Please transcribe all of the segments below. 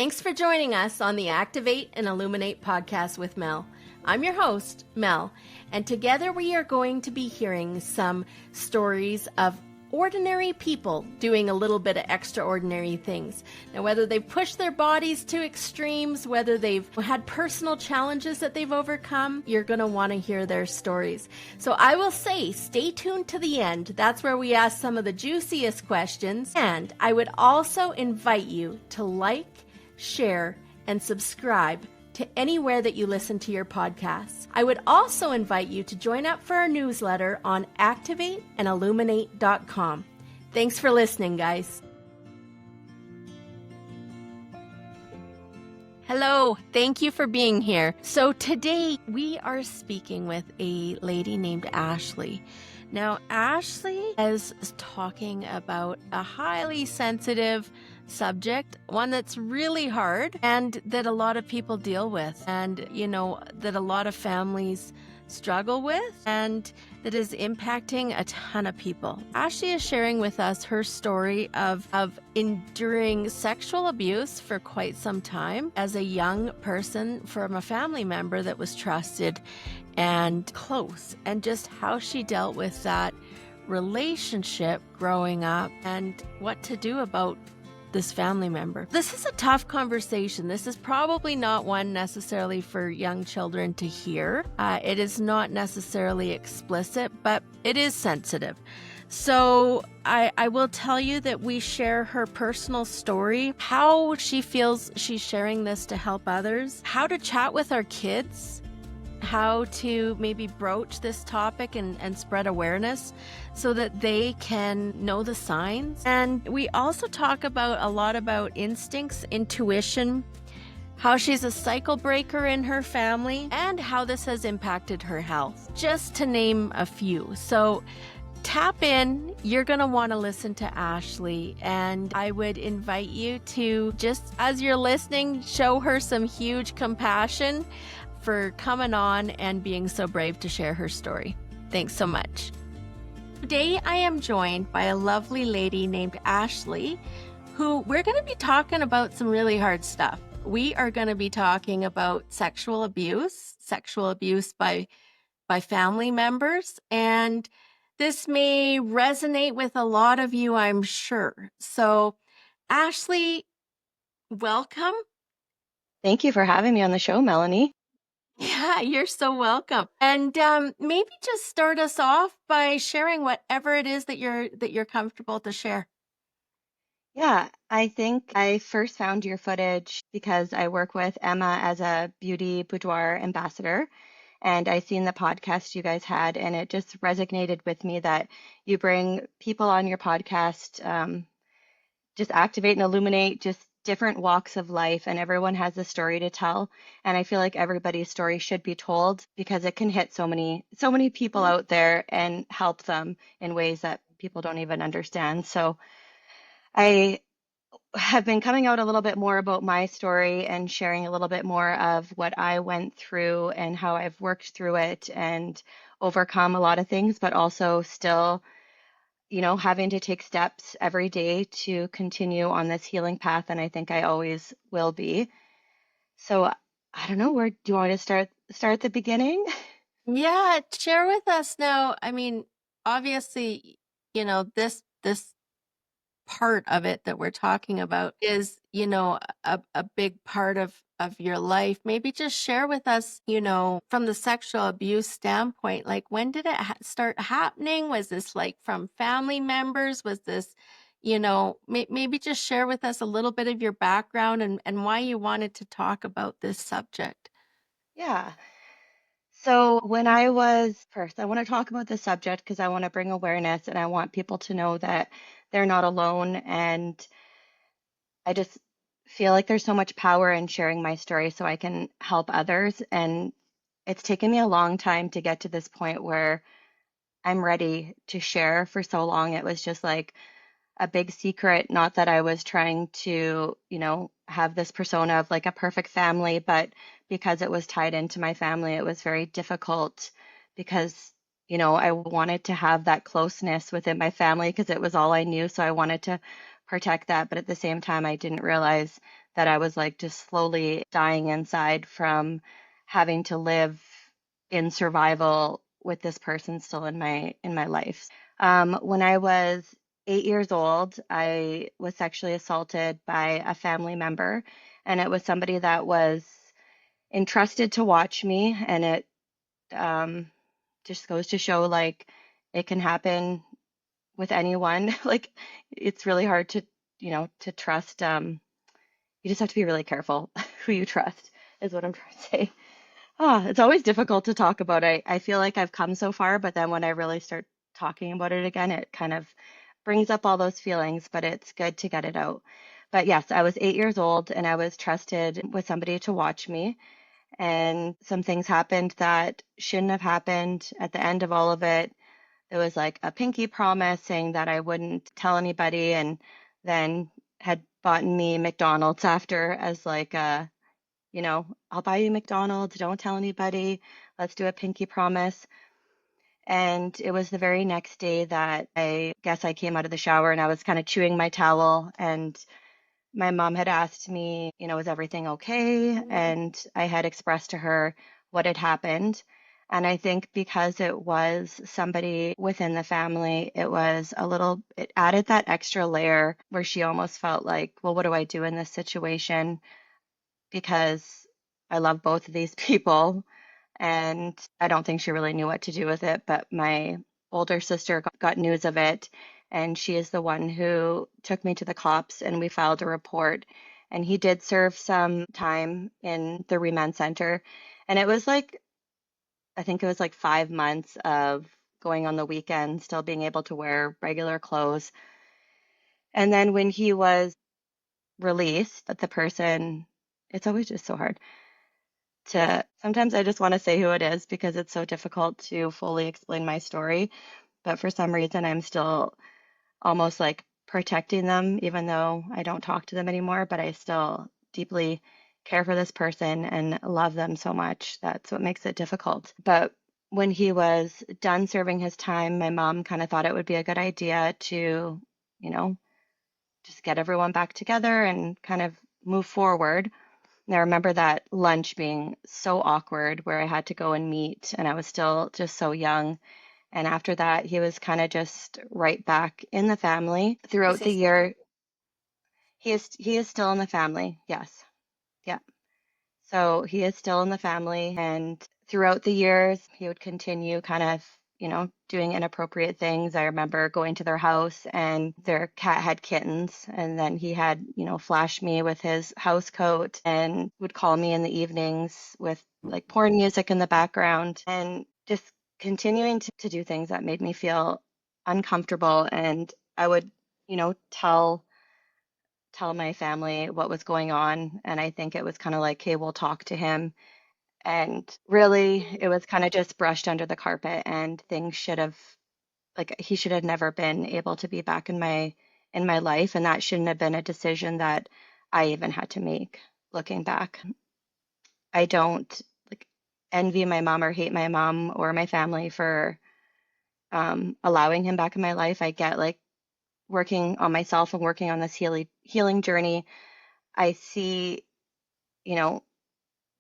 Thanks for joining us on the Activate and Illuminate podcast with Mel. I'm your host, Mel, and together we are going to be hearing some stories of ordinary people doing a little bit of extraordinary things. Now, whether they've pushed their bodies to extremes, whether they've had personal challenges that they've overcome, you're going to want to hear their stories. So I will say, stay tuned to the end. That's where we ask some of the juiciest questions. And I would also invite you to like, share, and subscribe to anywhere that you listen to your podcasts. I would also invite you to join up for our newsletter on activateandilluminate.com. Thanks for listening, guys. Hello, thank you for being here. So today we are speaking with a lady named Ashley. Now, Ashley is talking about a highly sensitive subject, one that's really hard and that a lot of people deal with, and that a lot of families struggle with, and that is impacting a ton of people. Ashley is sharing with us her story of enduring sexual abuse for quite some time as a young person from a family member that was trusted and close, and just how she dealt with that relationship growing up and what to do about this family member. This is a tough conversation. This is probably not one necessarily for young children to hear. It is not necessarily explicit, but it is sensitive. So I will tell you that we share her personal story, how she feels she's sharing this to help others, how to chat with our kids, how to maybe broach this topic and spread awareness so that they can know the signs. And we also talk a lot about instincts, intuition, how she's a cycle breaker in her family, and how this has impacted her health, just to name a few. So tap in. You're going to want to listen to Ashley, and I would invite you to, just as you're listening, show her some huge compassion for coming on and being so brave to share her story. Thanks so much. Today, I am joined by a lovely lady named Ashley, who we're going to be talking about some really hard stuff. We are going to be talking about sexual abuse by family members, and this may resonate with a lot of you, I'm sure. So, Ashley, welcome. Thank you for having me on the show, Melanie. Yeah, you're so welcome. And maybe just start us off by sharing whatever it is that you're comfortable to share. Yeah, I think I first found your footage because I work with Emma as a beauty boudoir ambassador, and I seen the podcast you guys had, and it just resonated with me that you bring people on your podcast, just activate and illuminate just different walks of life, and everyone has a story to tell. And I feel like everybody's story should be told because it can hit so many people out there and help them in ways that people don't even understand. So I have been coming out a little bit more about my story and sharing a little bit more of what I went through and how I've worked through it and overcome a lot of things, but also still having to take steps every day to continue on this healing path. And I think I always will be. So I don't know, where do you want to start at the beginning? Yeah, share with us now. I mean, obviously, this part of it that we're talking about is, a big part of your life. Maybe just share with us, from the sexual abuse standpoint, like when did it start happening? Was this like from family members? Was this, maybe just share with us a little bit of your background and why you wanted to talk about this subject. Yeah. So when I was first, I want to talk about the subject because I want to bring awareness and I want people to know that they're not alone. And I just feel like there's so much power in sharing my story so I can help others. And it's taken me a long time to get to this point where I'm ready to share. For so long, it was just like a big secret. Not that I was trying to, have this persona of like a perfect family, but because it was tied into my family, it was very difficult because, I wanted to have that closeness within my family because it was all I knew. So I wanted to protect that. But at the same time, I didn't realize that I was like just slowly dying inside from having to live in survival with this person still in my life. When I was 8 years old, I was sexually assaulted by a family member, and it was somebody that was entrusted to watch me, and it um, just goes to show like it can happen with anyone. Like it's really hard to, to trust. You just have to be really careful who you trust, is what I'm trying to say. It's always difficult to talk about. I feel like I've come so far, but then when I really start talking about it again, it kind of brings up all those feelings, but it's good to get it out. But yes, I was 8 years old and I was trusted with somebody to watch me. And some things happened that shouldn't have happened. At the end of all of it, there was like a pinky promise saying that I wouldn't tell anybody, and then had bought me McDonald's after as like I'll buy you McDonald's, don't tell anybody, let's do a pinky promise. And it was the very next day that I guess I came out of the shower and I was kind of chewing my towel, and my mom had asked me, is everything okay? And I had expressed to her what had happened. And I think because it was somebody within the family, it added that extra layer where she almost felt like, well, what do I do in this situation? Because I love both of these people. And I don't think she really knew what to do with it. But my older sister got news of it, and she is the one who took me to the cops, and we filed a report. And he did serve some time in the remand center. And it was like, I think it was like 5 months of going on the weekend, still being able to wear regular clothes. And then when he was released, that the person, it's always just so hard to, sometimes I just want to say who it is because it's so difficult to fully explain my story. But for some reason, I'm still almost like protecting them, even though I don't talk to them anymore, but I still deeply care for this person and love them so much. That's what makes it difficult. But when he was done serving his time, my mom kind of thought it would be a good idea to, you know, just get everyone back together and kind of move forward. And I remember that lunch being so awkward where I had to go and meet, and I was still just so young. And after that, he was kind of just right back in the family. Is Throughout he the still? year, he is still in the family. Yes. Yeah. So he is still in the family, and throughout the years, he would continue kind of, doing inappropriate things. I remember going to their house and their cat had kittens, and then he had, flashed me with his house coat and would call me in the evenings with like porn music in the background, and just continuing to do things that made me feel uncomfortable. And I would, tell my family what was going on. And I think it was kind of like, hey, we'll talk to him. And really, it was kind of just brushed under the carpet, and things should have, like, he should have never been able to be back in my life. And that shouldn't have been a decision that I even had to make looking back. I don't like envy my mom or hate my mom or my family for allowing him back in my life. I get like working on myself and working on this healing journey. I see, you know,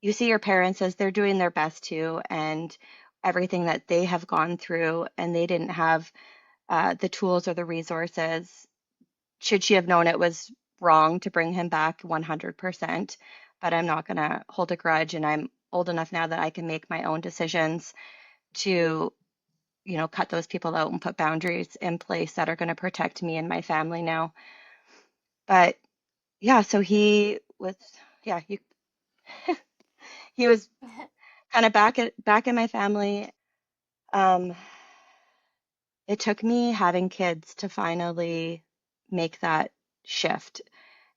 you see your parents as they're doing their best too, and everything that they have gone through, and they didn't have the tools or the resources. Should she have known it was wrong to bring him back 100%? But I'm not going to hold a grudge, and I'm old enough now that I can make my own decisions to, cut those people out and put boundaries in place that are going to protect me and my family now. But yeah, so yeah, he was kind of back in my family. Um, it took me having kids to finally make that shift.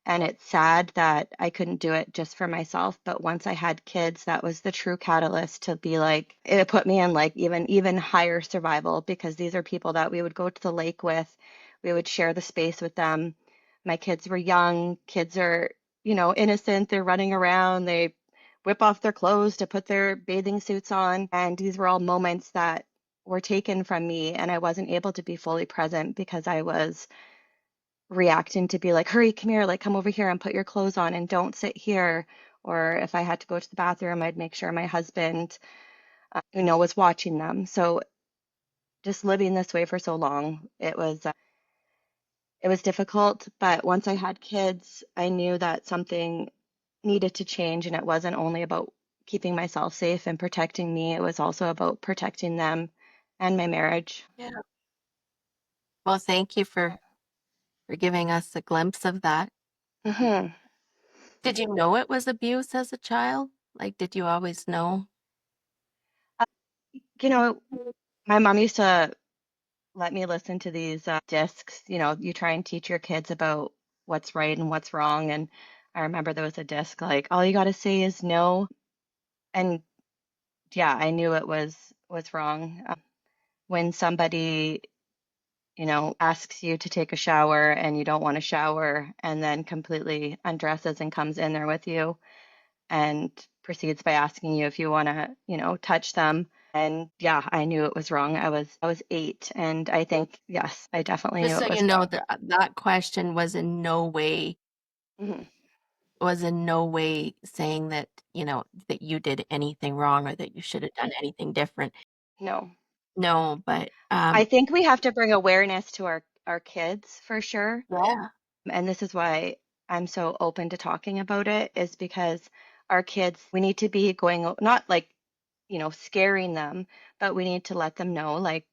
And it's sad that I couldn't do it just for myself. But once I had kids, that was the true catalyst to be like, it put me in like even higher survival, because these are people that we would go to the lake with. We would share the space with them. My kids were young. Kids are, innocent. They're running around. They whip off their clothes to put their bathing suits on. And these were all moments that were taken from me, and I wasn't able to be fully present because I was reacting to be like, hurry, come here, like come over here and put your clothes on and don't sit here. Or if I had to go to the bathroom, I'd make sure my husband, was watching them. So just living this way for so long, it was difficult. But once I had kids, I knew that something needed to change, and it wasn't only about keeping myself safe and protecting me, it was also about protecting them and my marriage. Yeah. Well, thank you for giving us a glimpse of that. hmm Did you know it was abuse as a child? Like, did you always know? You know, my mom used to let me listen to these discs. You try and teach your kids about what's right and what's wrong. And I remember there was a disc like, all you got to say is no. And yeah, I knew it was wrong. When somebody, asks you to take a shower and you don't want to shower and then completely undresses and comes in there with you and proceeds by asking you if you want to, touch them. And yeah, I knew it was wrong. I was 8, and I think yes, I definitely Just knew so it you was know, wrong. that question hmm was in no way saying that, that you did anything wrong or that you should have done anything different. No, No, but I think we have to bring awareness to our kids for sure. yeah, And this is why I'm so open to talking about it, is because our kids, we need to be going, not like, scaring them, but we need to let them know, like,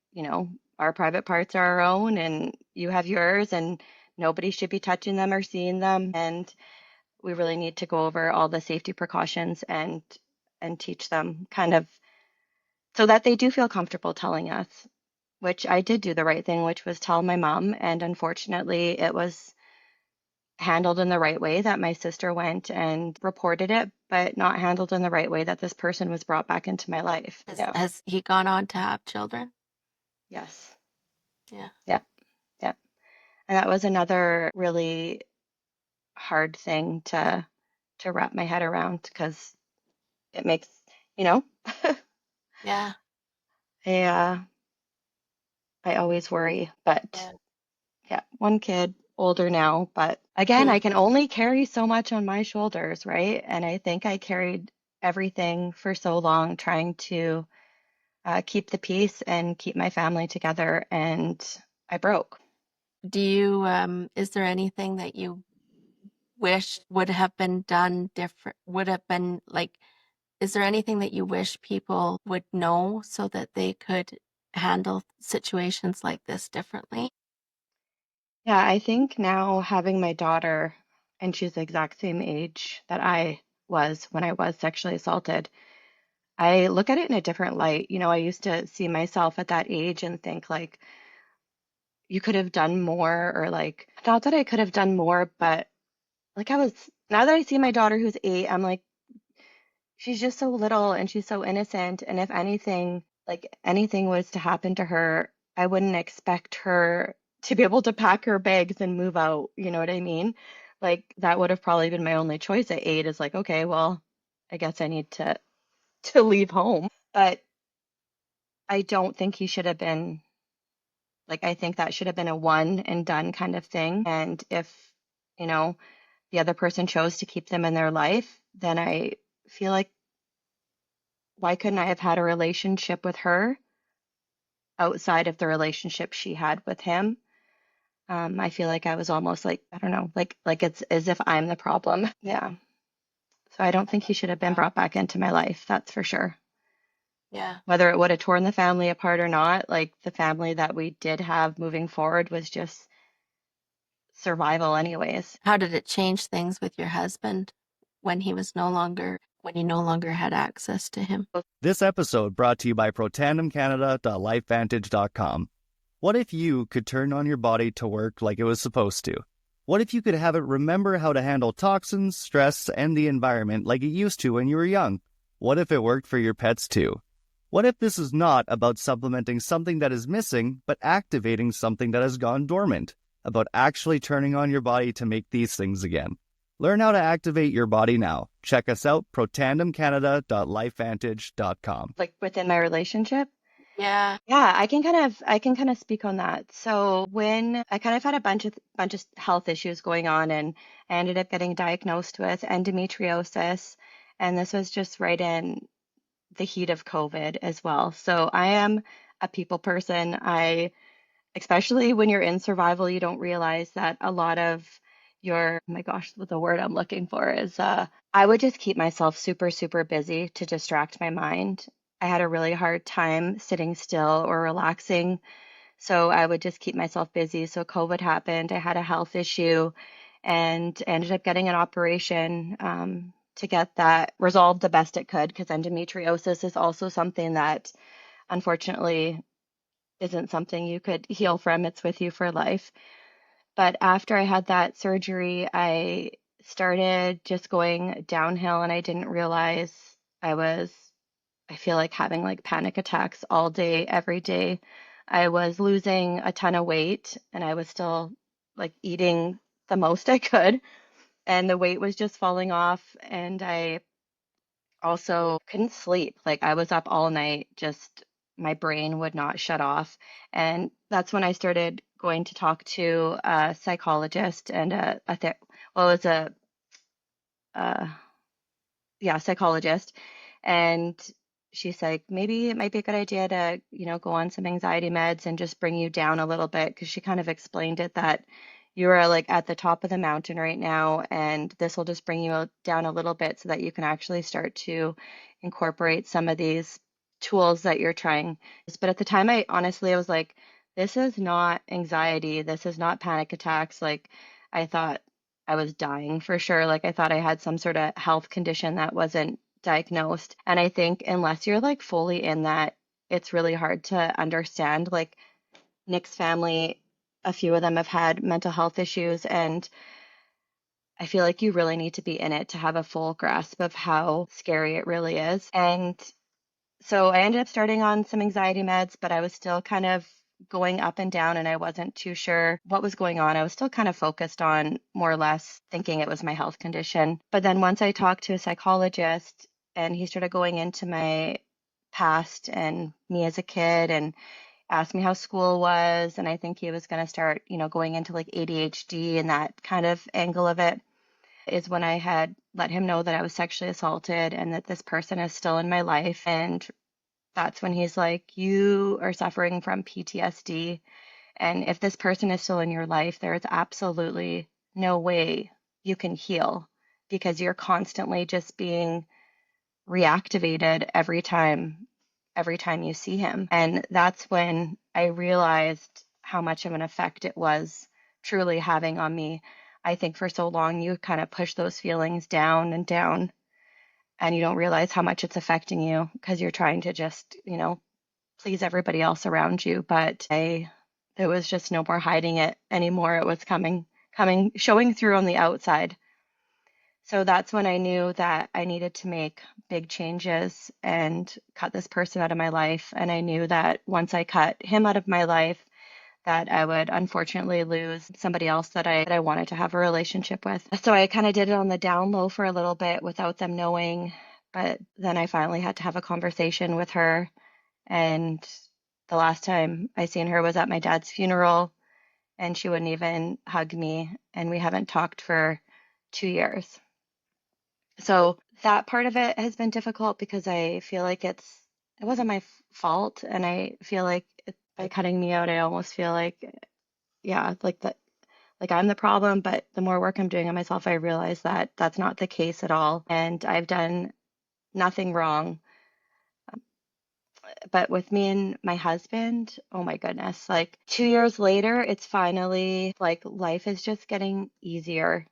our private parts are our own and you have yours, and nobody should be touching them or seeing them. And we really need to go over all the safety precautions and teach them kind of so that they do feel comfortable telling us, which I did do the right thing, which was tell my mom. And unfortunately, it was handled in the right way that my sister went and reported it, but not handled in the right way that this person was brought back into my life. Yeah. has he gone on to have children? Yes. Yeah, Yeah. Yeah. And that was another really hard thing to wrap my head around, because it makes, you know, yeah, I I always worry, but yeah. yeah, one kid, older now, but again, I can only carry so much on my shoulders, right? And I think I carried everything for so long trying to keep the peace and keep my family together, and I broke. Do you, is there anything that you wish would have been done different? Would have been like, is there anything that you wish people would know so that they could handle situations like this differently? Yeah, I think now having my daughter, and she's the exact same age that I was when I was sexually assaulted, I look at it in a different light. I used to see myself at that age and think like, you could have done more, or like, not that I could have done more, but like now that I see my daughter who's 8, I'm like, she's just so little and she's so innocent. And if anything, like anything was to happen to her, I wouldn't expect her to be able to pack her bags and move out. You know what I mean? Like that would have probably been my only choice at 8, is like, okay, well, I guess I need to leave home. But I don't think he should have been like, I think that should have been a one and done kind of thing. And if, you know, the other person chose to keep them in their life, then I feel like, why couldn't I have had a relationship with her outside of the relationship she had with him? I feel like I was almost like, I don't know, like it's as if I'm the problem. Yeah. So I don't think he should have been brought back into my life, that's for sure. Yeah. Whether it would have torn the family apart or not, like the family that we did have moving forward was just survival anyways. How did it change things with your husband when when you no longer had access to him? This episode brought to you by protandemcanada.lifevantage.com. What if you could turn on your body to work like it was supposed to? What if you could have it remember how to handle toxins, stress, and the environment like it used to when you were young? What if it worked for your pets too? What if this is not about supplementing something that is missing, but activating something that has gone dormant? About actually turning on your body to make these things again. Learn how to activate your body now. Check us out, protandemcanada.lifevantage.com. Like within my relationship, Yeah. Yeah, I can kind of speak on that. So when I kind of had a bunch of health issues going on, and I ended up getting diagnosed with endometriosis, and this was just right in the heat of COVID as well. So I am a people person. Especially when you're in survival, you don't realize that a lot of oh my gosh, the word I'm looking for is, I would just keep myself super, super busy to distract my mind. I had a really hard time sitting still or relaxing. So I would just keep myself busy. So COVID happened. I had a health issue and ended up getting an operation to get that resolved the best it could, because endometriosis is also something that unfortunately isn't something you could heal from. It's with you for life. But after I had that surgery, I started just going downhill, and I didn't realize I was, I feel like, having like panic attacks all day, every day. I was losing a ton of weight, and I was still like eating the most I could, and the weight was just falling off. And I also couldn't sleep. Like I was up all night, just my brain would not shut off. And that's when I started going to talk to a psychologist and well, it was uh, yeah, psychologist. And she's like, maybe it might be a good idea to, go on some anxiety meds and just bring you down a little bit. Because she kind of explained it that you are like at the top of the mountain right now, and this will just bring you down a little bit so that you can actually start to incorporate some of these tools that you're trying. But at the time, I was like, this is not anxiety. This is not panic attacks. Like, I thought I was dying for sure. Like I thought I had some sort of health condition that wasn't diagnosed. And I think unless you're like fully in that, it's really hard to understand. Like Nick's family, a few of them have had mental health issues, and I feel like you really need to be in it to have a full grasp of how scary it really is. And so I ended up starting on some anxiety meds, but I was still kind of going up and down, and I wasn't too sure what was going on. I was still kind of focused on more or less thinking it was my health condition. But then once I talked to a psychologist, and he started going into my past and me as a kid, and asked me how school was, and I think he was going to start, going into like ADHD and that kind of angle of it, is when I had let him know that I was sexually assaulted and that this person is still in my life. And that's when he's like, you are suffering from PTSD. And if this person is still in your life, there is absolutely no way you can heal, because you're constantly just being reactivated every time you see him. And that's when I realized how much of an effect it was truly having on me. I think for so long you kind of push those feelings down and down, and you don't realize how much it's affecting you because you're trying to just, please everybody else around you. But there was just no more hiding it anymore. It was showing through on the outside. So that's when I knew that I needed to make big changes and cut this person out of my life. And I knew that once I cut him out of my life, that I would unfortunately lose somebody else that I wanted to have a relationship with. So I kind of did it on the down low for a little bit without them knowing. But then I finally had to have a conversation with her. And the last time I seen her was at my dad's funeral, and she wouldn't even hug me. And we haven't talked for 2 years. So that part of it has been difficult because I feel like it wasn't my fault, and I feel like by cutting me out, I almost feel like, yeah, like that, like I'm the problem. But the more work I'm doing on myself, I realize that that's not the case at all, and I've done nothing wrong. But with me and my husband, oh my goodness, like 2 years later, it's finally like life is just getting easier.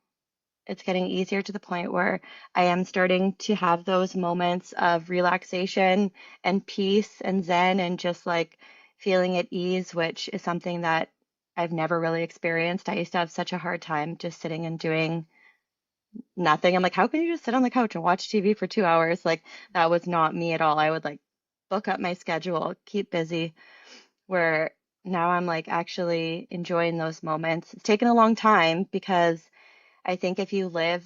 It's getting easier to the point where I am starting to have those moments of relaxation and peace and zen and just like feeling at ease, which is something that I've never really experienced. I used to have such a hard time just sitting and doing nothing. I'm like, how can you just sit on the couch and watch TV for 2 hours? Like, that was not me at all. I would like book up my schedule, keep busy, where now I'm like actually enjoying those moments. It's taken a long time because I think if you live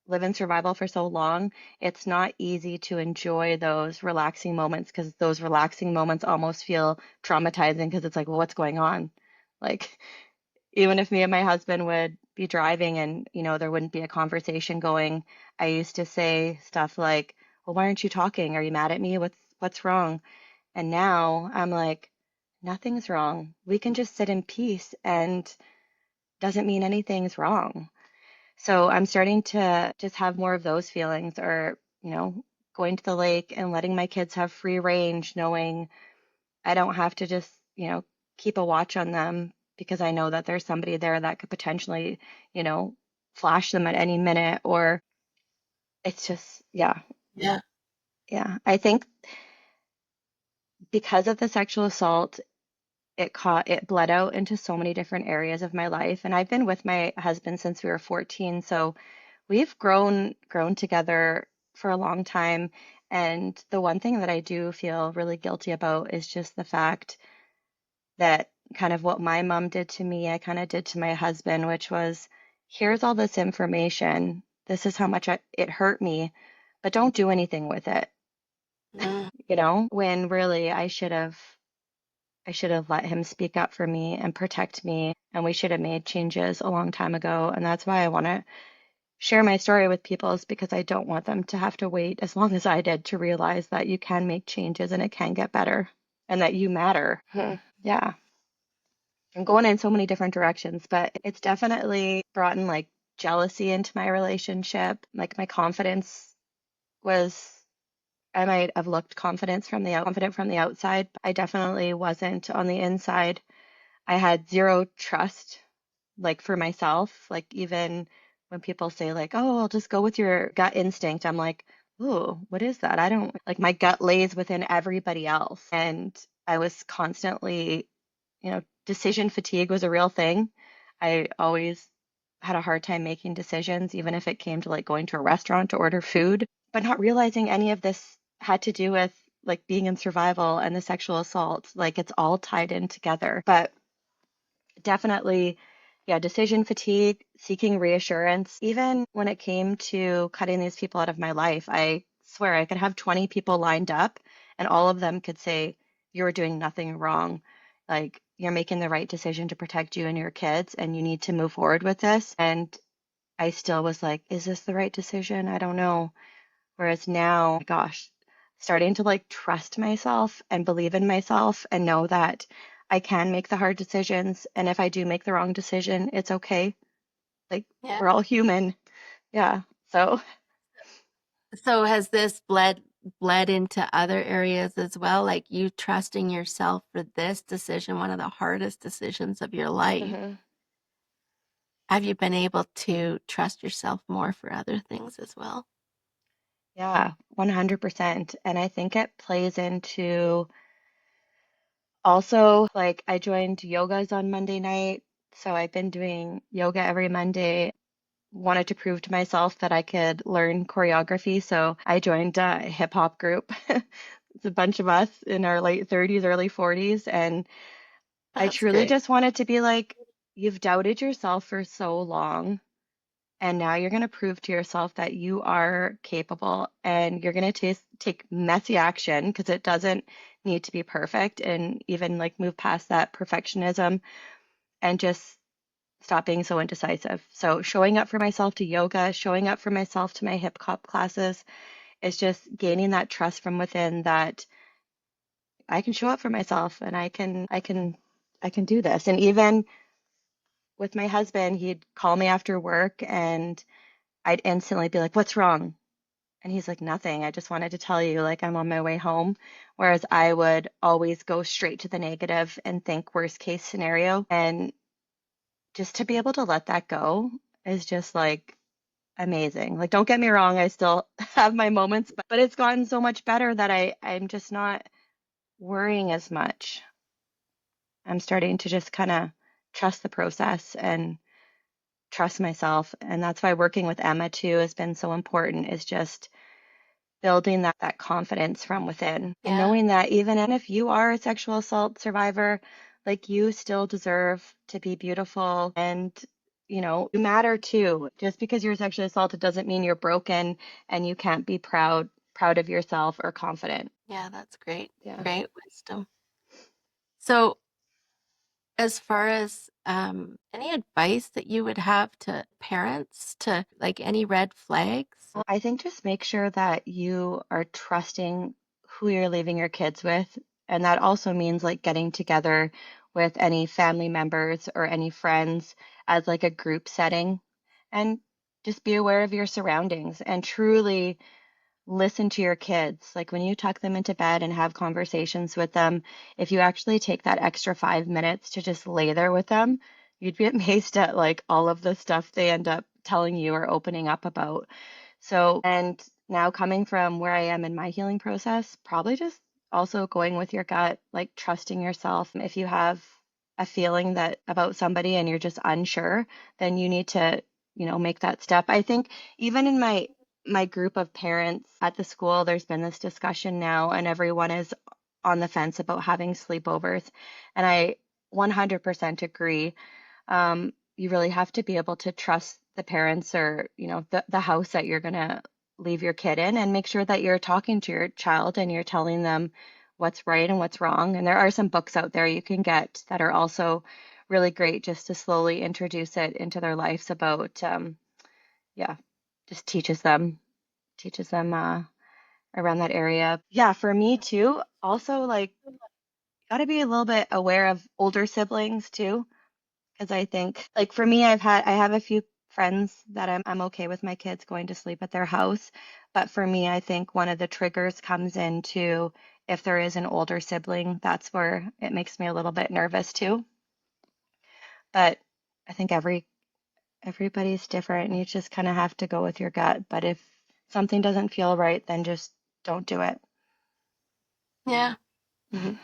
live in survival for so long, it's not easy to enjoy those relaxing moments because those relaxing moments almost feel traumatizing because it's like, well, what's going on? Like, even if me and my husband would be driving and, there wouldn't be a conversation going, I used to say stuff like, well, why aren't you talking? Are you mad at me? What's wrong? And now I'm like, nothing's wrong. We can just sit in peace and doesn't mean anything's wrong. So I'm starting to just have more of those feelings or, going to the lake and letting my kids have free range, knowing I don't have to just, keep a watch on them because I know that there's somebody there that could potentially, flash them at any minute or it's just, yeah, Yeah. yeah. I think because of the sexual assault, it bled out into so many different areas of my life. And I've been with my husband since we were 14. So we've grown together for a long time. And the one thing that I do feel really guilty about is just the fact that kind of what my mom did to me, I kind of did to my husband, which was here's all this information. This is how much it hurt me, but don't do anything with it, Mm. when really I should have let him speak up for me and protect me, and we should have made changes a long time ago. And that's why I want to share my story with people, is because I don't want them to have to wait as long as I did to realize that you can make changes and it can get better and that you matter. Yeah. I'm going in so many different directions, but it's definitely brought in like jealousy into my relationship. Like my confidence was, I might have looked confident from the outside, but I definitely wasn't on the inside. I had zero trust, like for myself. Like even when people say like, "Oh, I'll just go with your gut instinct," I'm like, "Ooh, what is that?" I don't like my gut lays within everybody else, and I was constantly, decision fatigue was a real thing. I always had a hard time making decisions, even if it came to like going to a restaurant to order food, but not realizing any of this had to do with like being in survival and the sexual assault. Like it's all tied in together. But definitely, yeah, decision fatigue, seeking reassurance. Even when it came to cutting these people out of my life, I swear I could have 20 people lined up and all of them could say, you're doing nothing wrong. Like, you're making the right decision to protect you and your kids, and you need to move forward with this. And I still was like, is this the right decision? I don't know. Whereas now, gosh, starting to like trust myself and believe in myself and know that I can make the hard decisions. And if I do make the wrong decision, it's okay. Like Yeah. we're all human. Yeah. So, So has this bled into other areas as well? Like you trusting yourself for this decision, one of the hardest decisions of your life. mhm. Have you been able to trust yourself more for other things as well? Yeah, 100%. And I think it plays into also like I joined yogas on Monday night. So I've been doing yoga every Monday. Wanted to prove to myself that I could learn choreography. So I joined a hip hop group. It's a bunch of us in our late 30s, early 40s. And I That's truly great. just wanted to be like, you've doubted yourself for so long. And now you're going to prove to yourself that you are capable and you're going to take messy action because it doesn't need to be perfect and even like move past that perfectionism and just stop being so indecisive. So showing up for myself to yoga, showing up for myself to my hip hop classes is just gaining that trust from within that I can show up for myself and I can do this. And even with my husband, he'd call me after work and I'd instantly be like, "What's wrong?" And he's like, "Nothing. I just wanted to tell you like I'm on my way home." Whereas I would always go straight to the negative and think worst case scenario. And just to be able to let that go is just like amazing. Like, don't get me wrong, I still have my moments, but it's gotten so much better that I'm just not worrying as much. I'm starting to just kind of trust the process and trust myself. And that's why working with Emma too has been so important, is just building that confidence from within and Yeah. knowing that even if you are a sexual assault survivor, like you still deserve to be beautiful and you matter too. Just because you're sexually assaulted doesn't mean you're broken and you can't be proud of yourself or confident. Yeah, that's great. Yeah. Great wisdom. So, as far as any advice that you would have to parents, to like any red flags? I think just make sure that you are trusting who you're leaving your kids with. And that also means like getting together with any family members or any friends as like a group setting, and just be aware of your surroundings and truly listen to your kids. Like when you tuck them into bed and have conversations with them, if you actually take that extra 5 minutes to just lay there with them, you'd be amazed at like all of the stuff they end up telling you or opening up about. So, and now coming from where I am in my healing process, probably just also going with your gut, like trusting yourself. If you have a feeling that about somebody and you're just unsure, then you need to, make that step. I think even in my group of parents at the school, there's been this discussion now, and everyone is on the fence about having sleepovers. And I 100% agree. You really have to be able to trust the parents or, the house that you're going to leave your kid in, and make sure that you're talking to your child and you're telling them what's right and what's wrong. And there are some books out there you can get that are also really great just to slowly introduce it into their lives about, yeah, just teaches them around that area. Yeah, for me too. Also, like, got to be a little bit aware of older siblings too, because I think, like, for me, I have a few friends that I'm okay with my kids going to sleep at their house, but for me, I think one of the triggers comes into if there is an older sibling. That's where it makes me a little bit nervous too. But I think everybody's different, and you just kind of have to go with your gut. But if something doesn't feel right, then just don't do it. Yeah. Mhm.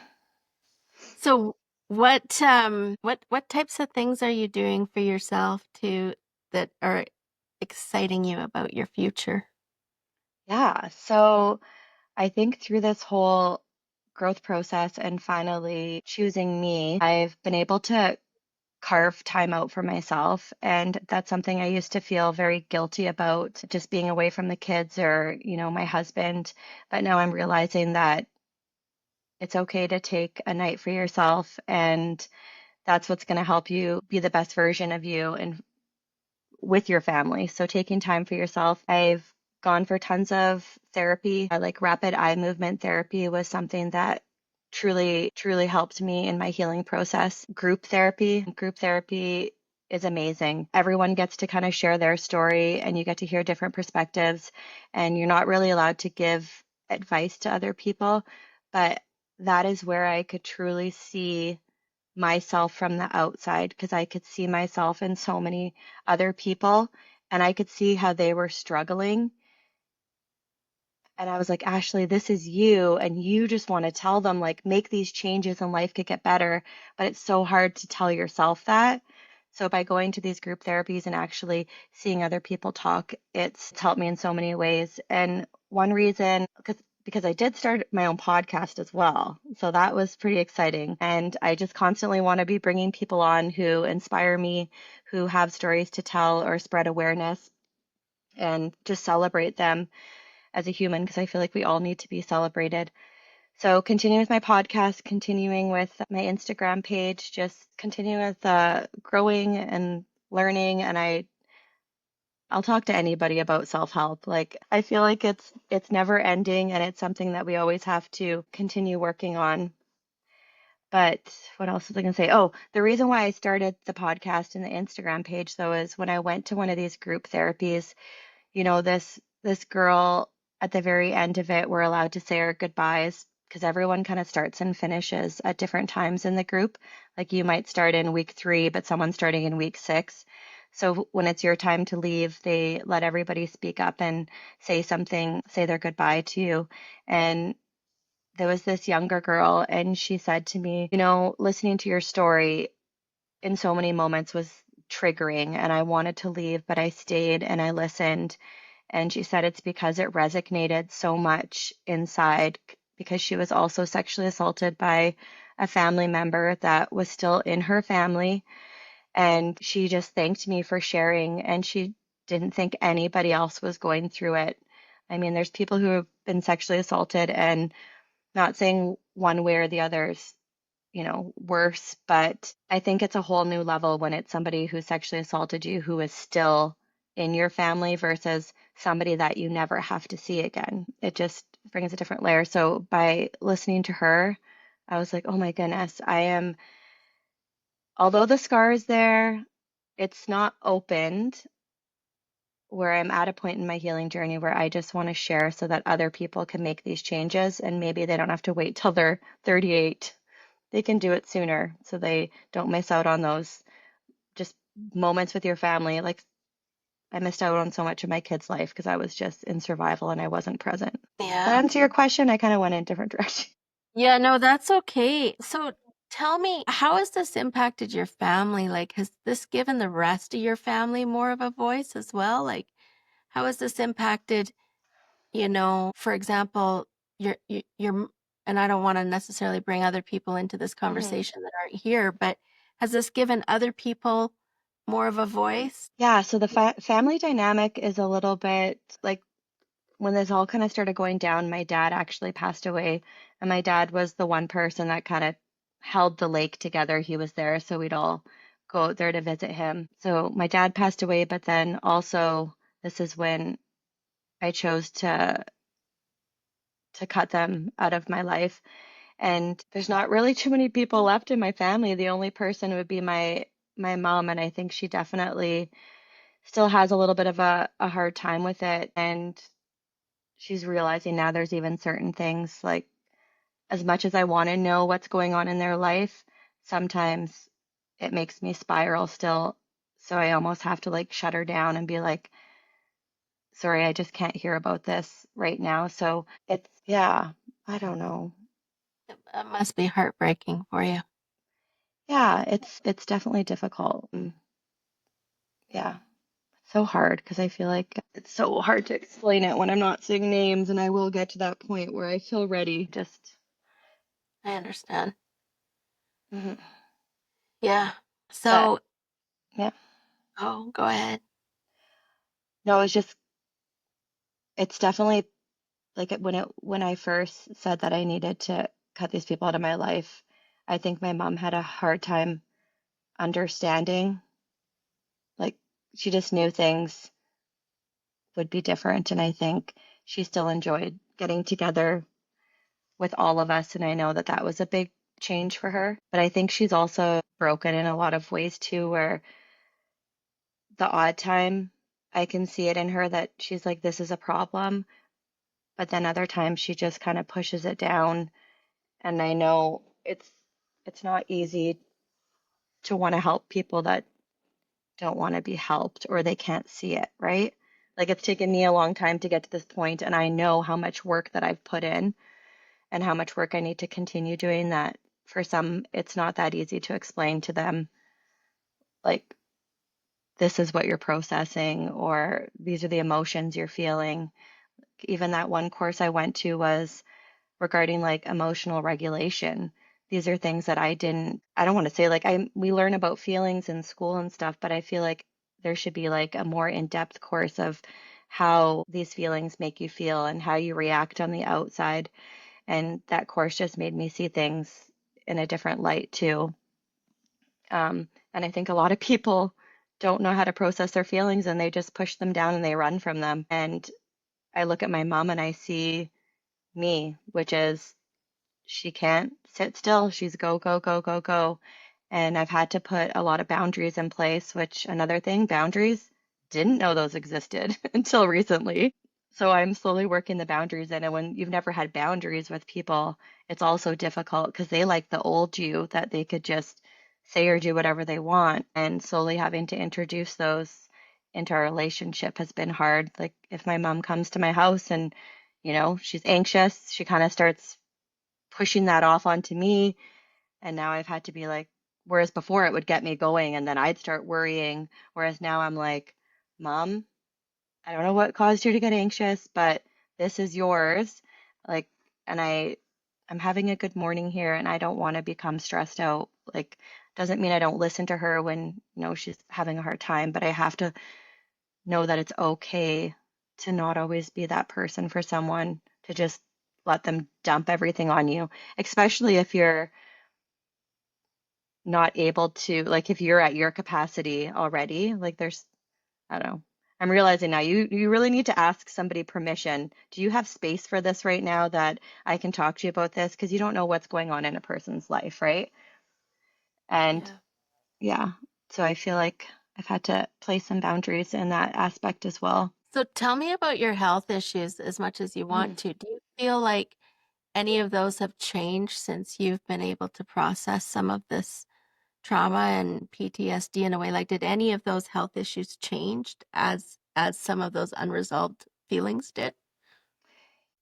So what types of things are you doing for yourself that are exciting you about your future? Yeah. So I think through this whole growth process and finally choosing me, I've been able to carve time out for myself. And that's something I used to feel very guilty about, just being away from the kids or, my husband. But now I'm realizing that it's okay to take a night for yourself, and that's what's going to help you be the best version of you and with your family. So taking time for yourself. I've gone for tons of therapy. I like rapid eye movement therapy was something that truly, truly helped me in my healing process. Group therapy is amazing. Everyone gets to kind of share their story and you get to hear different perspectives, and you're not really allowed to give advice to other people, but that is where I could truly see myself from the outside, because I could see myself in so many other people and I could see how they were struggling. And I was like, Ashley, this is you. And you just want to tell them, like, make these changes and life could get better. But it's so hard to tell yourself that. So by going to these group therapies and actually seeing other people talk, it's helped me in so many ways. And one reason, because I did start my own podcast as well. So that was pretty exciting. And I just constantly want to be bringing people on who inspire me, who have stories to tell or spread awareness, and just celebrate them as a human, because I feel like we all need to be celebrated. So continuing with my podcast, continuing with my Instagram page, just continuing with growing and learning. And I'll talk to anybody about self-help. Like, I feel like it's never ending, and it's something that we always have to continue working on. But what else was I going to say? Oh, the reason why I started the podcast and the Instagram page, though, is when I went to one of these group therapies, this girl, at the very end of it, we're allowed to say our goodbyes, because everyone kind of starts and finishes at different times in the group. Like, you might start in week 3, but someone's starting in week 6. So when it's your time to leave, they let everybody speak up and say something, say their goodbye to you. And there was this younger girl, and she said to me, listening to your story in so many moments was triggering, and I wanted to leave, but I stayed and I listened. And she said it's because it resonated so much inside, because she was also sexually assaulted by a family member that was still in her family. And she just thanked me for sharing, and she didn't think anybody else was going through it. I mean, there's people who have been sexually assaulted, and not saying one way or the other's, worse, but I think it's a whole new level when it's somebody who sexually assaulted you who is still in your family versus somebody that you never have to see again. It just brings a different layer. So by listening to her, I was like, oh my goodness, although the scar is there, it's not opened, where I'm at a point in my healing journey where I just want to share so that other people can make these changes, and maybe they don't have to wait till they're 38. They can do it sooner so they don't miss out on those just moments with your family. Like, I missed out on so much of my kid's life because I was just in survival and I wasn't present. Does that Yeah. answer your question? I kind of went in a different direction. Yeah, no, that's okay. So tell me, how has this impacted your family? Like, has this given the rest of your family more of a voice as well? Like, how has this impacted, for example, your, and I don't want to necessarily bring other people into this Mhm. conversation that aren't here, but has this given other people more of a voice? Yeah, so the family dynamic is a little bit like when this all kind of started going down, my dad actually passed away, and my dad was the one person that kind of held the lake together. He was there, so we'd all go out there to visit him. So my dad passed away, but then also this is when I chose to cut them out of my life. And there's not really too many people left in my family. The only person would be my mom, and I think she definitely still has a little bit of a hard time with it. And she's realizing now there's even certain things, like, as much as I want to know what's going on in their life, sometimes it makes me spiral still. So I almost have to like shut her down and be like, sorry, I just can't hear about this right now. So it's, yeah, I don't know. That must be heartbreaking for you. Yeah, it's definitely difficult. Yeah, so hard because I feel like it's so hard to explain it when I'm not saying names, and I will get to that point where I feel ready. Just, I understand. mhm. Yeah. But So, yeah, oh, go ahead. no, it's definitely like when I first said that I needed to cut these people out of my life, I think my mom had a hard time understanding. Like, she just knew things would be different, and I think she still enjoyed getting together with all of us, and I know that that was a big change for her. But I think she's also broken in a lot of ways too, where the odd time I can see it in her that she's like, this is a problem, but then other times she just kind of pushes it down. And I know it's not easy to want to help people that don't want to be helped or they can't see it, right? Like, it's taken me a long time to get to this point, and I know how much work that I've put in and how much work I need to continue doing, that for some it's not that easy to explain to them, like, this is what you're processing or these are the emotions you're feeling. Even that one course I went to was regarding like emotional regulation. These are things that I don't want to say like we learn about feelings in school and stuff, but I feel like there should be like a more in-depth course of how these feelings make you feel and how you react on the outside. And that course just made me see things in a different light too. And I think a lot of people don't know how to process their feelings, and they just push them down and they run from them. And I look at my mom and I see me, which is she can't sit still. She's go, go, go, go, go. And I've had to put a lot of boundaries in place, which another thing, boundaries, didn't know those existed until recently. So I'm slowly working the boundaries in. And when you've never had boundaries with people, it's also difficult because they like the old you that they could just say or do whatever they want. And slowly having to introduce those into our relationship has been hard. Like, if my mom comes to my house and, she's anxious, she kind of starts pushing that off onto me. And now I've had to be like, whereas before it would get me going and then I'd start worrying. Whereas now I'm like, Mom, I don't know what caused you to get anxious, but this is yours. Like, and I'm having a good morning here and I don't want to become stressed out. Like, Doesn't mean I don't listen to her when, she's having a hard time, but I have to know that it's okay to not always be that person for someone, to just let them dump everything on you, especially if you're not able to, like if you're at your capacity already, like I don't know. I'm realizing now you really need to ask somebody permission. Do you have space for this right now that I can talk to you about this? Because you don't know what's going on in a person's life, right? And Yeah. yeah, so I feel like I've had to place some boundaries in that aspect as well. So tell me about your health issues as much as you Mhm. want to. Do you feel like any of those have changed since you've been able to process some of this trauma and PTSD in a way? Like, did any of those health issues changed as some of those unresolved feelings did?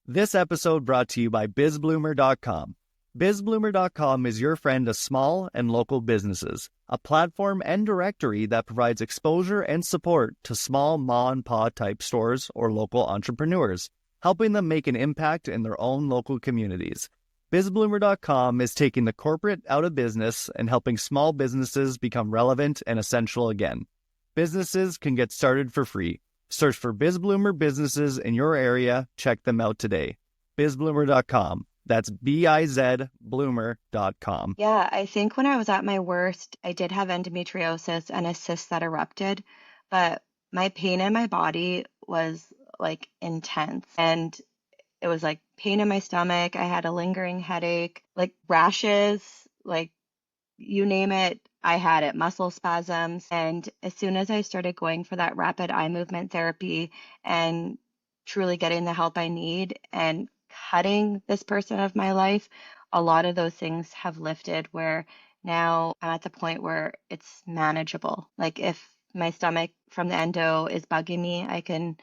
This episode brought to you by bizbloomer.com. Bizbloomer.com is your friend to small and local businesses, a platform and directory that provides exposure and support to small ma and pa type stores or local entrepreneurs, helping them make an impact in their own local communities. Bizbloomer.com is taking the corporate out of business and helping small businesses become relevant and essential again. Businesses can get started for free. Search for BizBloomer businesses in your area. Check them out today. BizBloomer.com. That's BIZbloomer.com. Yeah, I think when I was at my worst, I did have endometriosis and a cyst that erupted, but my pain in my body was like intense. And it was like pain in my stomach. I had a lingering headache, like rashes, like you name it, I had it, muscle spasms. And as soon as I started going for that rapid eye movement therapy and truly getting the help I need and cutting this person of my life, a lot of those things have lifted where now I'm at the point where it's manageable. Like if my stomach from the endo is bugging me, I can,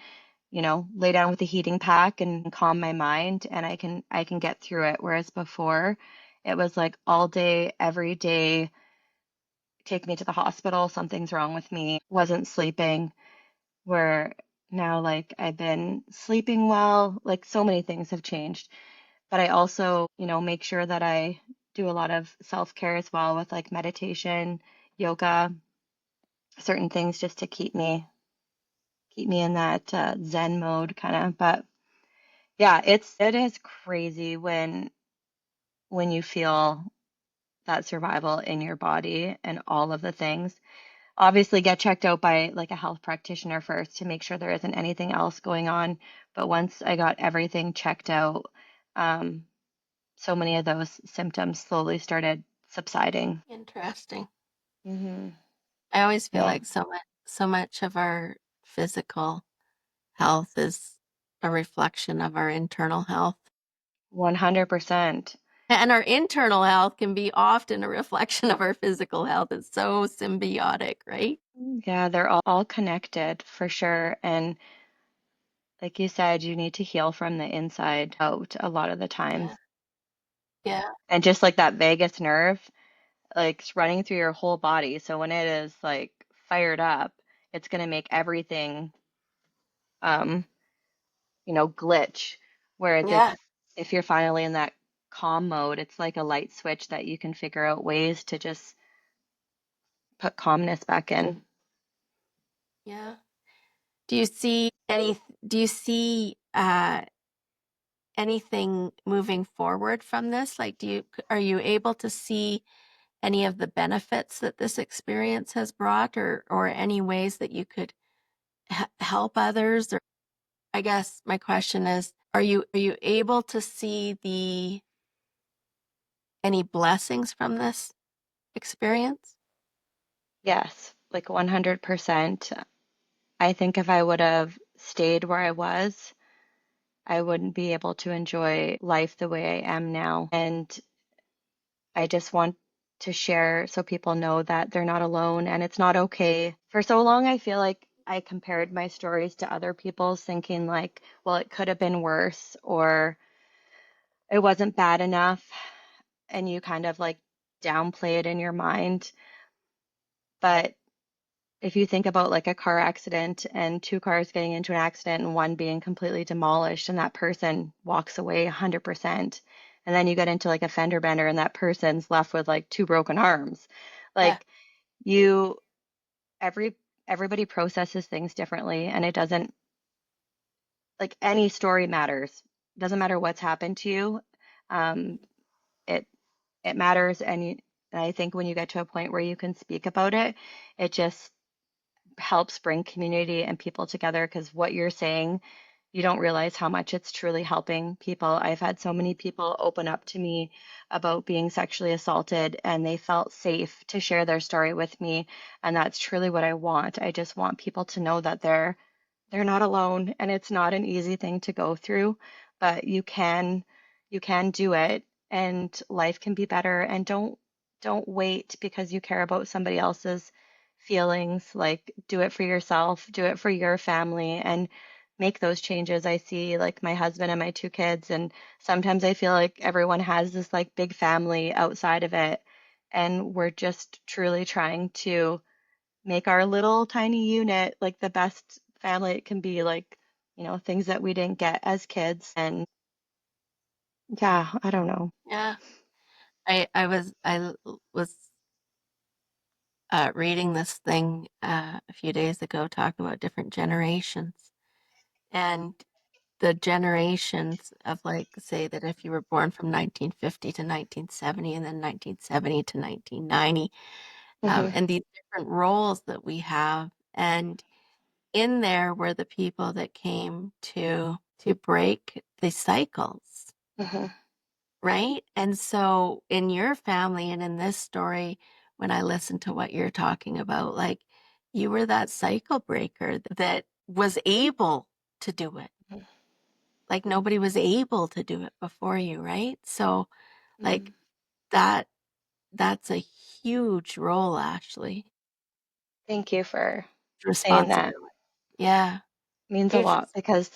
lay down with a heating pack and calm my mind and I can get through it. Whereas before it was like all day, every day, take me to the hospital, something's wrong with me, wasn't sleeping, where now like I've been sleeping well, like so many things have changed. But I also, make sure that I do a lot of self-care as well with like meditation, yoga, certain things just to keep me in that Zen mode kind of. But yeah, it is crazy when you feel that survival in your body and all of the things. Obviously, get checked out by like a health practitioner first to make sure there isn't anything else going on. But once I got everything checked out, um, so many of those symptoms slowly started subsiding. Interesting. Hmm. I always feel Yeah, like so much of our physical health is a reflection of our internal health. 100%. And our internal health can be often a reflection of our physical health. It's so symbiotic, right? Yeah, they're all connected for sure. And like you said, you need to heal from the inside out a lot of the times. Yeah. Yeah. And just like that vagus nerve, like it's running through your whole body. So when it is like fired up, it's going to make everything, um, glitch. Whereas Yeah. if you're finally in that calm mode, it's like a light switch that you can figure out ways to just put calmness back in. Yeah. Do you see anything moving forward from this? Like, are you able to see any of the benefits that this experience has brought, or any ways that you could help others? Or I guess my question is, are you able to see any blessings from this experience? Yes, like 100%. I think if I would have stayed where I was, I wouldn't be able to enjoy life the way I am now. And I just want to share so people know that they're not alone and it's not okay. For so long, I feel like I compared my stories to other people's, thinking like, well, it could have been worse or it wasn't bad enough. And you kind of like downplay it in your mind. But if you think about like a car accident and two cars getting into an accident and one being completely demolished and that person walks away 100%, and then you get into like a fender bender and that person's left with like two broken arms, Yeah. Like you, every everybody processes things differently, and it doesn't like any story matters. Doesn't matter what's happened to you. Um, it it matters, and I think when you get to a point where you can speak about it, it just helps bring community and people together because what you're saying, you don't realize how much it's truly helping people. I've had so many people open up to me about being sexually assaulted and they felt safe to share their story with me. And that's truly what I want. I just want people to know that they're not alone and it's not an easy thing to go through, but you can do it and life can be better and don't wait because you care about somebody else's feelings. Like do it for yourself, do it for your family and make those changes. I see like my husband and my two kids and sometimes I feel like everyone has this like big family outside of it and we're just truly trying to make our little tiny unit like the best family it can be, like, things that we didn't get as kids. And yeah, I don't know. Yeah. I was reading this thing a few days ago talking about different generations and the generations of like say that if you were born from 1950 to 1970 and then 1970 to 1990 Hmm. and these different roles that we have and in there were the people that came to break the cycles, Hmm. right? And so in your family and in this story, when I listen to what you're talking about, like you were that cycle breaker that was able to do it. Like nobody was able to do it before you, right? So like Hmm. that that's a huge role, Ashley. Thank you for saying that. Responsibility. Yeah. Means a Huge lot because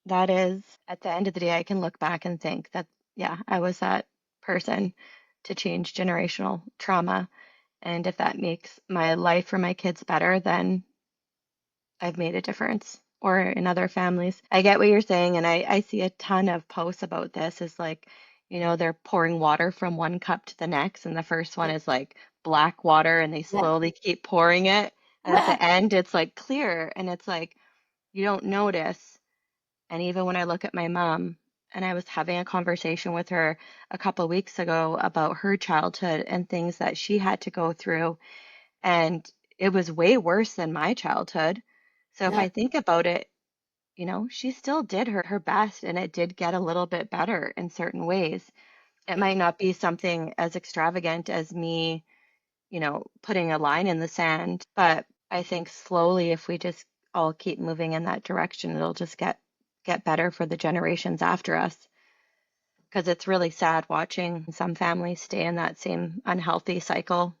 that is, at the end of the day, I can look back and think that, yeah, I was that person to change generational trauma. And if that makes my life for my kids better, then I've made a difference. Or in other families. I get what you're saying, and I see a ton of posts about this. Is like, they're pouring water from one cup to the next, and the first one is like black water, and they yeah. slowly keep pouring it. And at the end, it's like clear, and it's like you don't notice. And even when I look at my mom, and I was having a conversation with her a couple weeks ago about her childhood and things that she had to go through, and it was way worse than my childhood. So if Yeah. I think about it, she still did her best and it did get a little bit better in certain ways. It Yeah. might not be something as extravagant as me, putting a line in the sand, but I think slowly if we just all keep moving in that direction, it'll just get better for the generations after us. Because it's really sad watching some families stay in that same unhealthy cycle.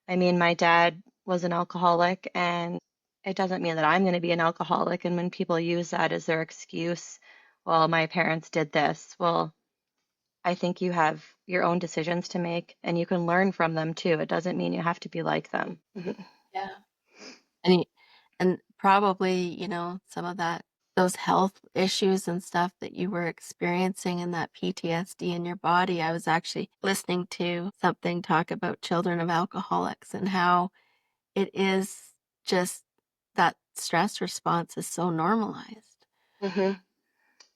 I mean, my dad was an alcoholic, and it doesn't mean that I'm going to be an alcoholic. And when people use that as their excuse, well, my parents did this. Well, I think you have your own decisions to make, and you can learn from them too. It doesn't mean you have to be like them. Mhm. Yeah. And and probably, some of those health issues and stuff that you were experiencing and that PTSD in your body. I was actually listening to something talk about children of alcoholics and how it is just that stress response is so normalized. Mhm.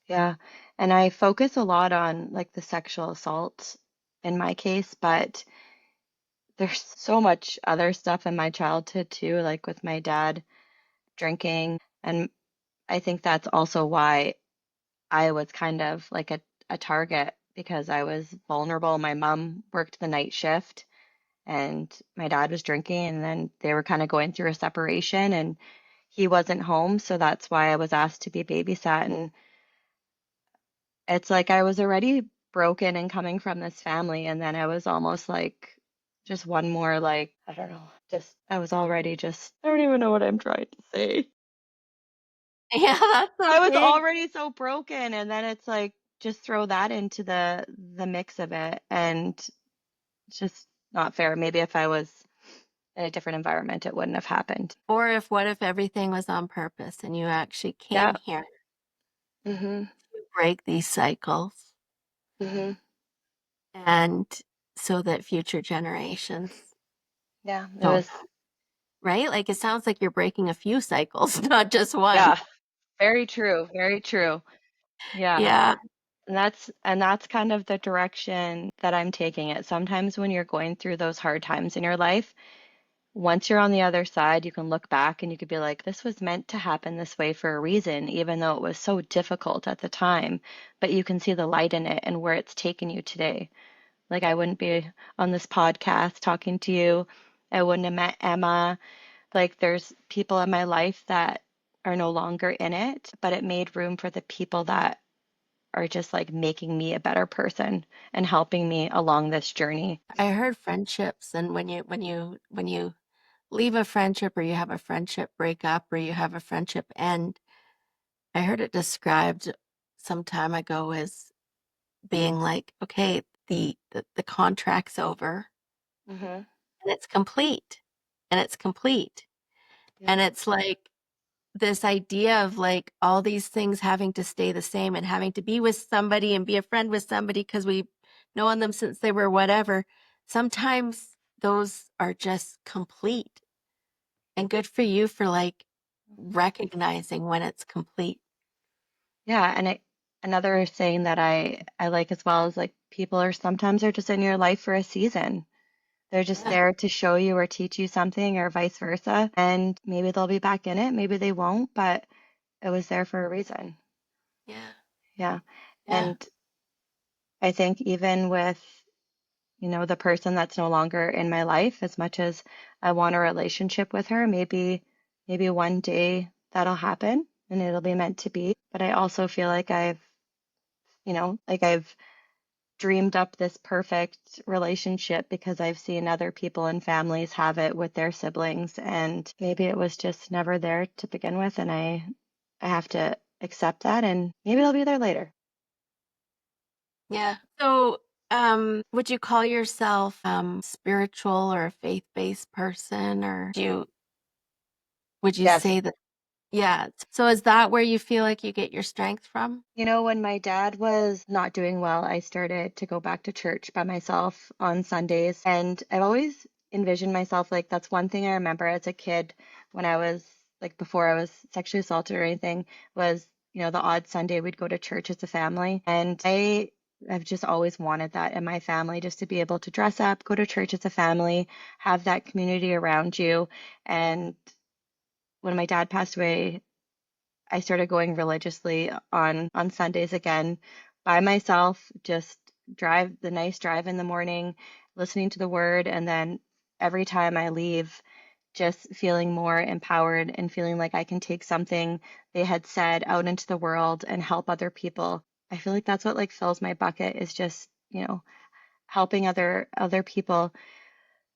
Yeah. And I focus a lot on like the sexual assault in my case, but there's so much other stuff in my childhood too, like with my dad drinking. And I think that's also why I was kind of like a target because I was vulnerable. My mom worked the night shift and my dad was drinking, and then they were kind of going through a separation and he wasn't home. So that's why I was asked to be babysat. And it's like I was already broken and coming from this family. And then I was almost like just one more, like, I don't know, just, I was already just, I don't even know what I'm trying to say. Yeah, that's I was okay. already so broken, and then it's like just throw that into the mix of it, and it's just not fair. Maybe if I was in a different environment, it wouldn't have happened. Or if what if everything was on purpose and you actually came Yeah. here Mhm. to break these cycles Mhm. and so that future generations Yeah, it So, was, right? Like it sounds like you're breaking a few cycles, not just one. yeah, very true, very true. Yeah. Yeah. And that's kind of the direction that I'm taking it. Sometimes when you're going through those hard times in your life, once you're on the other side, you can look back and you could be like, this was meant to happen this way for a reason, even though it was so difficult at the time. But you can see the light in it and where it's taken you today. Like, I wouldn't be on this podcast talking to you. I wouldn't have met Emma. Like, there's people in my life that are no longer in it, but it made room for the people that are just like making me a better person and helping me along this journey. I heard friendships, and when you leave a friendship or you have a friendship break up or you have a friendship end, I heard it described some time ago as being like, okay, the contract's over Mm-hmm. and it's complete. And it's complete. Yep. And it's like this idea of like all these things having to stay the same and having to be with somebody and be a friend with somebody because we've known them since they were whatever. Sometimes those are just complete. And good for you for like recognizing when it's complete. Yeah, and another saying that I like as well is like people are sometimes are just in your life for a season. They're just Yeah. there to show you or teach you something or vice versa. And maybe they'll be back in it, maybe they won't, but it was there for a reason. Yeah. Yeah. Yeah. And I think even with, the person that's no longer in my life, as much as I want a relationship with her, maybe one day that'll happen and it'll be meant to be. But I also feel like I've dreamed up this perfect relationship because I've seen other people and families have it with their siblings, and maybe it was just never there to begin with, and I have to accept that, and maybe it'll be there later. Yeah. So, would you call yourself spiritual or a faith-based person, or would you Yes. say that? Yeah. So is that where you feel like you get your strength from? When my dad was not doing well, I started to go back to church by myself on Sundays. And I've always envisioned myself like that's one thing I remember as a kid when I was like before I was sexually assaulted or anything was, the odd Sunday we'd go to church as a family. And I've just always wanted that in my family, just to be able to dress up, go to church as a family, have that community around you. And when my dad passed away, I started going religiously on Sundays again by myself, just drive the nice drive in the morning, listening to the word, and then every time I leave, just feeling more empowered and feeling like I can take something they had said out into the world and help other people. I feel like that's what like fills my bucket is just, helping other people.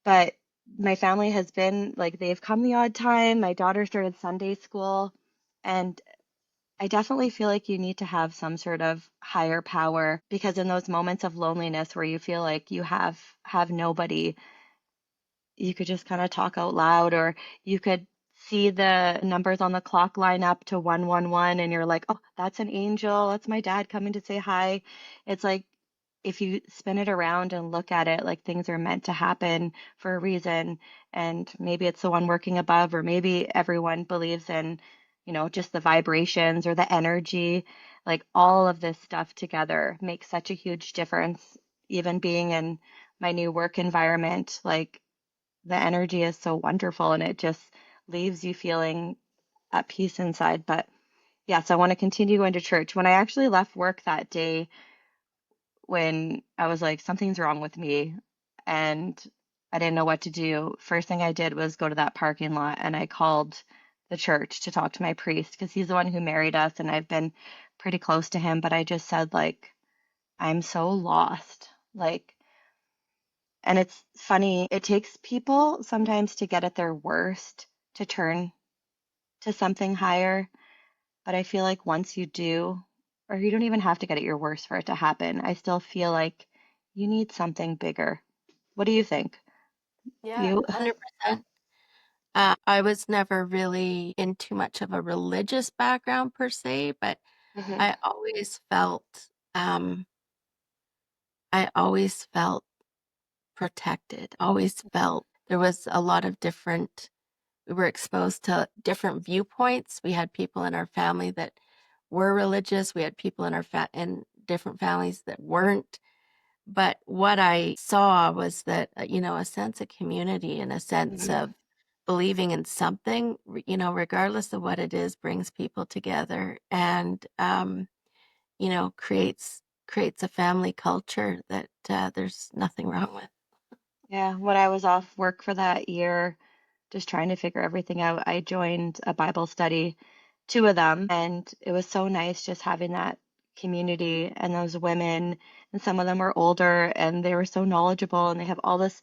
But my family has been like they've come the odd time. My daughter started Sunday school, and I definitely feel like you need to have some sort of higher power because in those moments of loneliness where you feel like you have nobody, you could just kind of talk out loud, or you could see the numbers on the clock line up to 111 and you're like, "Oh, that's an angel. That's my dad coming to say hi." It's like if you spin it around and look at it like things are meant to happen for a reason, and maybe it's the one working above, or maybe everyone believes in, just the vibrations or the energy, like all of this stuff together makes such a huge difference. Even being in my new work environment, like the energy is so wonderful and it just leaves you feeling at peace inside. But yes, I want to continue going to church. When I actually left work that day, when I was like, something's wrong with me and I didn't know what to do, first thing I did was go to that parking lot and I called the church to talk to my priest because he's the one who married us and I've been pretty close to him. But I just said, like, I'm so lost. Like, and it's funny, it takes people sometimes to get at their worst to turn to something higher. But I feel like once you do, or you don't even have to get at your worst for it to happen, I still feel like you need something bigger. What do you think? Yeah, You? 100%. I was never really in too much of a religious background per se, but Hmm. I always felt, um, I always felt protected, always felt there was a lot of we were exposed to different viewpoints. We had people in our family that were religious. We had people in different families that weren't. But what I saw was that, a sense of community and a sense Mhm. of believing in something, regardless of what it is, brings people together and, creates a family culture that there's nothing wrong with. Yeah, when I was off work for that year, just trying to figure everything out, I joined a Bible study, two of them, and it was so nice just having that community and those women, and some of them were older and they were so knowledgeable and they have all this,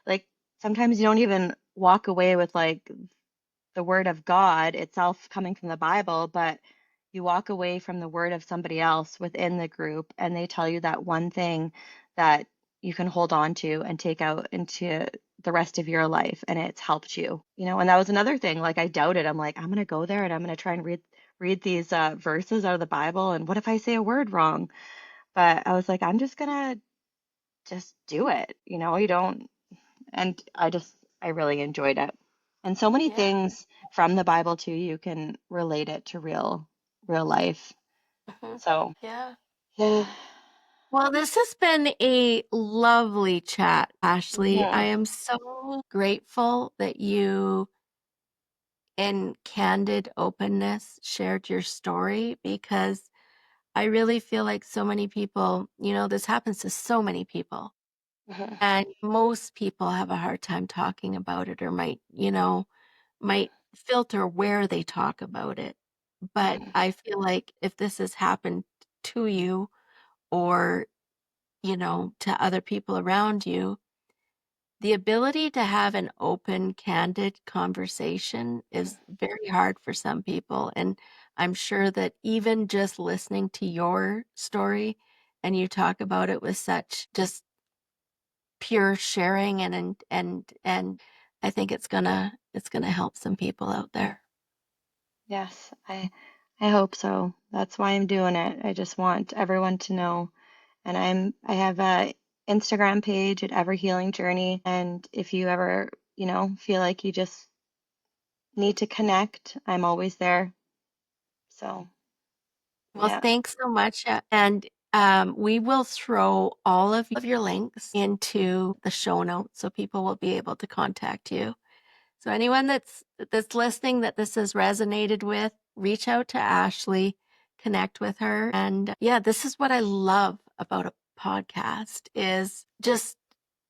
like, sometimes you don't even walk away with like the word of God itself coming from the Bible, but you walk away from the word of somebody else within the group and they tell you that one thing that you can hold on to and take out into the rest of your life and it's helped you. And that was another thing. Like I doubted. I'm like, I'm going to go there and I'm going to try and read these verses out of the Bible and what if I say a word wrong? But I was like, I'm just going to just do it. You don't and I really enjoyed it. And so many Yeah. things from the Bible too, you can relate it to real life. Mhm. So, Yeah. yeah. Well, this has been a lovely chat, Ashley. I Mhm. am so grateful that you, in candid openness, shared your story because I really feel like so many people, this happens to so many people, Mhm. and most people have a hard time talking about it or might filter where they talk about it. But Mhm. I feel like if this has happened to you or, to other people around you, the ability to have an open, candid conversation is very hard for some people. And I'm sure that even just listening to your story and you talk about it with such just pure sharing and I think it's gonna help some people out there. Yes, I hope so. That's why I'm doing it. I just want everyone to know. And I have a Instagram page at Ever Healing Journey. And if you ever, feel like you just need to connect, I'm always there. So, Well, yeah. thanks so much. And we will throw all of your links into the show notes so people will be able to contact you. So anyone that's listening that this has resonated with, reach out to Ashley, connect with her. And yeah, this is what I love about a podcast is just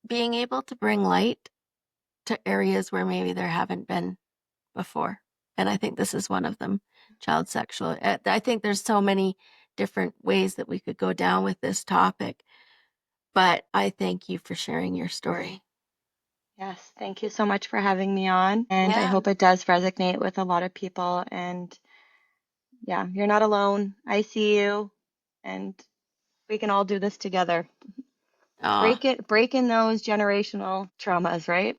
being able to bring light to areas where maybe there haven't been before. And I think this is one of them, child sexual. I think there's so many different ways that we could go down with this topic, but I thank you for sharing your story. Yes, thank you so much for having me on. And I Yeah. hope it does resonate with a lot of people. And yeah, you're not alone. I see you, and we can all do this together. Oh, Break in those generational traumas, right?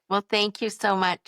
well, thank you so much.